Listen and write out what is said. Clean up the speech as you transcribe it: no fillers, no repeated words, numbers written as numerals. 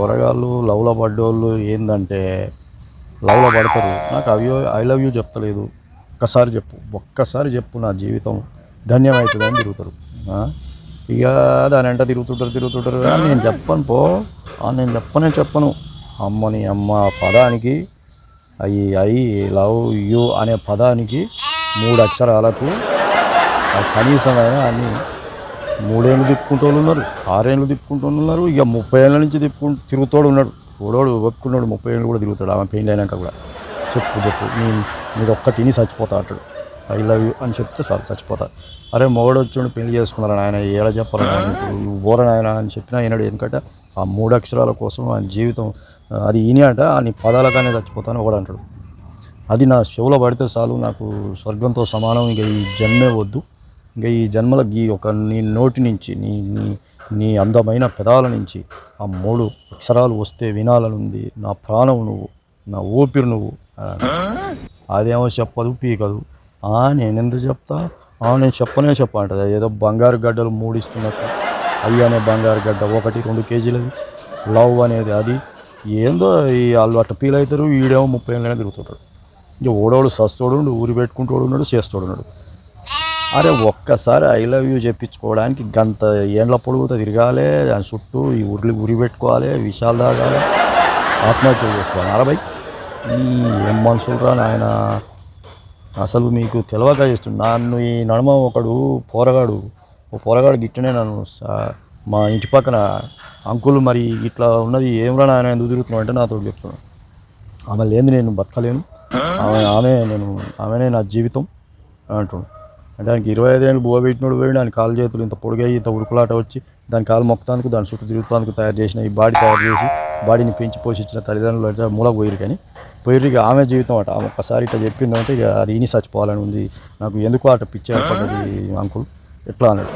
పోరగాళ్ళు లవ్లో పడ్డోళ్ళు ఏందంటే లవ్లో పడతారు, నాకు ఐ లవ్ యూ చెప్తలేదు, ఒక్కసారి చెప్పు నా జీవితం ధన్యమవుతుందని తిరుగుతారు. ఇక దాని వెంట తిరుగుతుంటారు. నేను చెప్పను పో, నేను చెప్పను. అమ్మని అమ్మ పదానికి ఐ లవ్ యూ అనే పదానికి 3 అక్షరాలకు కనీసమైన అన్ని 3 ఏళ్ళు తిప్పుకుంటూ ఉన్నారు, 6 ఏళ్ళు తిప్పుకుంటూ ఉన్నారు, ఇక 30 ఏళ్ళ నుంచి తిరుగుతోడు ఉన్నాడు. ఓడోడు ఒప్పుకున్నాడు 30 ఏళ్ళు కూడా తిరుగుతాడు. ఆమె పెళ్ళి అయినాక కూడా చెప్పు నీది ఒక్కటి ఇని చచ్చిపోతా అంటాడు. ఐ లవ్ యూ అని చెప్తే సార్ చచ్చిపోతా. అరే మొగడు వచ్చి పెళ్లి చేసుకున్నారని ఆయన ఏడ చెప్పాలని ఆయన ఊరని ఆయన అని చెప్పినా వినడు. ఎందుకంటే ఆ 3 అక్షరాల కోసం ఆయన జీవితం అది ఈని అంట నీ పదాలకానే చచ్చిపోతాను ఒకడు అంటాడు. అది నా షోలో పడితే చాలు, నాకు స్వర్గంతో సమానం. ఇక ఈ జన్మే వద్దు, ఇంకా ఈ జన్మలో నీ నోటి నుంచి నీ అందమైన పెదాల నుంచి ఆ 3 అక్షరాలు వస్తే వినాలనుంది. నా ప్రాణం నువ్వు, నా ఊపిరి నువ్వు. అదేమో చెప్పదు, పీకదు. నేనెందుకు చెప్తా, నేను చెప్పంటది. ఏదో బంగారు గడ్డలు 3 ఇస్తున్నట్టు. అయ్యనే బంగారు గడ్డ 1-2 కేజీలది లవ్ అనేది. అది ఏందో వాళ్ళు అట్ట ఫీల్ అవుతారు. వీడేమో 30 ఏళ్ళనే తిరుగుతుంటాడు. ఇక ఓడోడు సస్తోడు, ఊరి పెట్టుకుంటోడు ఉన్నాడు, చేస్తోడు ఉన్నాడు. అరే ఒక్కసారి ఐ లవ్ యూ చెప్పించుకోవడానికి గంట ఏండ్ల పొడుగుతో తిరగాలి, దాని చుట్టూ ఈ ఉరి పెట్టుకోవాలి, విషయాలు తాగాలి, ఆత్మహత్య చేసుకోవాలి. అరవై ఏం మనుషులు రా నాయన, అసలు మీకు తెలియక చేస్తుంది. నన్ను ఈ నడుమ పోరగాడు గిట్టనే నన్ను మా ఇంటి పక్కన అంకుల్ మరి ఇట్లా ఉన్నది ఏమిరా నాయన ఎందుకు తిరుగుతున్నావు అంటే నాతో చెప్తున్నాను. ఆమె లేని నేను బతకలేను, ఆమెనే నా జీవితం అంటున్నాడు. అంటే ఆయనకి 25 ఏళ్ళు బువ పెట్టినోడు పోయి ఆయన కాలు చేతులు ఇంత పొడిగాయి, ఇంత ఉరుకులాట వచ్చి దాని కాలు మొక్కతానికి దాని చుట్టూ తిరుగుతానికి తయారు చేసిన ఈ బాడీ తయారు చేసి బాడీని పెంచి పోషించిన తల్లిదండ్రులు అంటే మూల పోయిర్రు. ఇక ఆమె జీవితం అట. ఆమె ఒక్కసారి ఇట్లా చెప్పిందంటే ఇక అది ఇని చచ్చిపోవాలని ఉంది నాకు. ఎందుకు అట పిచ్చి ఏర్పడ్డది అంకుల్ ఎట్లా అన్నాడు.